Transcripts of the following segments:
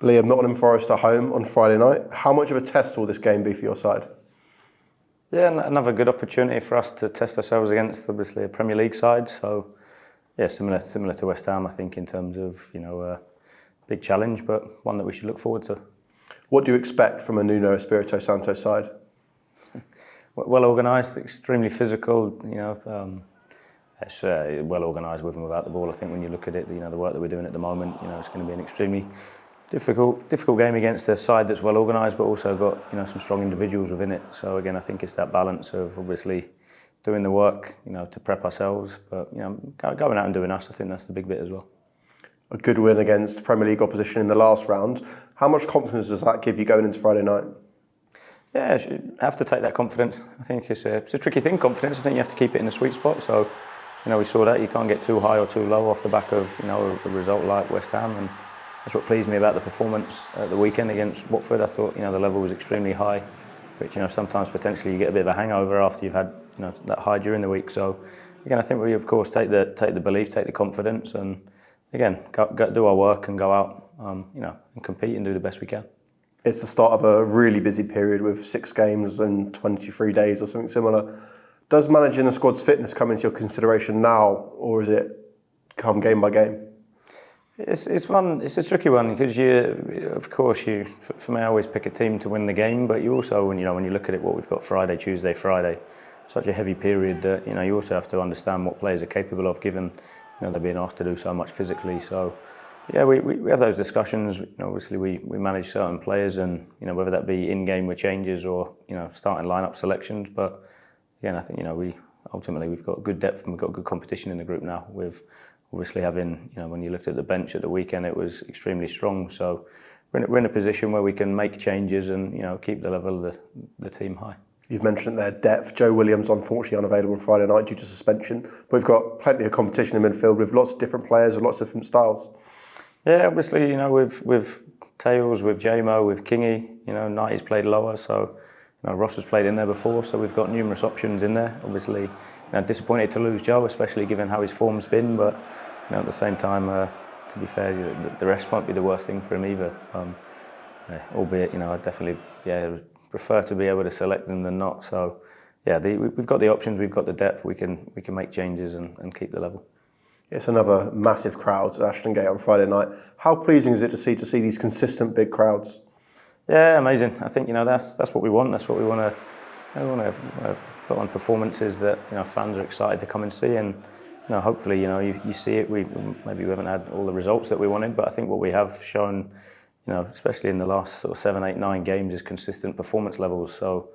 Liam, Nottingham Forest are home on Friday night. How much of a test will this game be for your side? Yeah, another good opportunity for us to test ourselves against obviously a Premier League side. So yeah, similar to West Ham, I think, in terms of a big challenge, but one that we should look forward to. What do you expect from a Nuno Espirito Santos side? Well organised, extremely physical. It's well organised with and without the ball. I think when you look at it, the work that we're doing at the moment, it's going to be an extremely difficult game against a side that's well organised, but also got some strong individuals within it. So again, I think it's that balance of obviously doing the work, to prep ourselves, but going out and doing us. I think that's the big bit as well. A good win against Premier League opposition in the last round. How much confidence does that give you going into Friday night? Yeah, you have to take that confidence. I think it's a tricky thing, confidence. I think you have to keep it in the sweet spot. So, we saw that you can't get too high or too low off the back of a result like West Ham, and that's what pleased me about the performance at the weekend against Watford. I thought the level was extremely high, which sometimes potentially you get a bit of a hangover after you've had that high during the week. So again, I think we of course take the belief, take the confidence, and again go do our work and go out and compete and do the best we can. It's the start of a really busy period with 6 games and 23 days or something similar. Does managing the squad's fitness come into your consideration now, or is it come game by game? It's a tricky one because for me, I always pick a team to win the game, but you also when you look at it, what we've got Friday, Tuesday, Friday, such a heavy period that you also have to understand what players are capable of, given they're being asked to do so much physically. So yeah, we have those discussions. Obviously we manage certain players, and whether that be in game with changes or starting lineup selections. But again, I think we've got good depth and we've got good competition in the group now. With obviously having when you looked at the bench at the weekend, it was extremely strong. So we're in a position where we can make changes and keep the level of the team high. You've mentioned their depth. Joe Williams unfortunately unavailable on Friday night due to suspension. But we've got plenty of competition in midfield with lots of different players and lots of different styles. Yeah, obviously, with Tails, with JMO, with Kingy, Knighty's played lower, so Ross has played in there before, so we've got numerous options in there. Obviously, disappointed to lose Joe, especially given how his form's been, but at the same time, to be fair, the rest won't be the worst thing for him either. Albeit, I definitely prefer to be able to select them than not. So yeah, we've got the options, we've got the depth, we can make changes and keep the level. It's another massive crowd at Ashton Gate on Friday night. How pleasing is it to see these consistent big crowds? Yeah, amazing. I think that's what we want. That's what we want to put on performances that fans are excited to come and see, and hopefully you see it. Maybe we haven't had all the results that we wanted, but I think what we have shown, especially in the last sort of 7, 8, 9 games, is consistent performance levels. So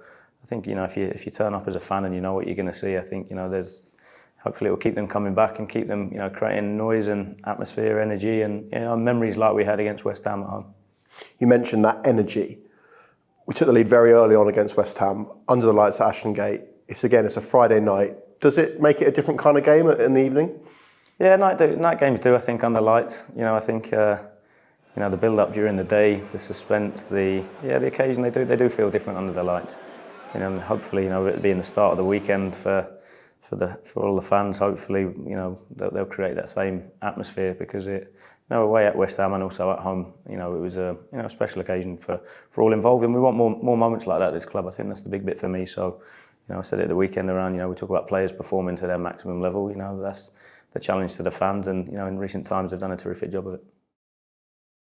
I think if you turn up as a fan and you know what you're going to see, I think hopefully it will keep them coming back and keep them creating noise and atmosphere, energy, and memories like we had against West Ham at home. You mentioned that energy. We took the lead very early on against West Ham under the lights at Ashton Gate. It's a Friday night. Does it make it a different kind of game in the evening? Yeah, night games do, I think, under lights. I think the build up during the day, the suspense, the occasion, they do feel different under the lights. Hopefully it being the start of the weekend for all the fans, hopefully they'll create that same atmosphere, because away at West Ham and also at home, it was a special occasion for all involved, and we want more moments like that at this club. I think that's the big bit for me. So I said it at the weekend around, we talk about players performing to their maximum level. That's the challenge to the fans, and in recent times they've done a terrific job of it.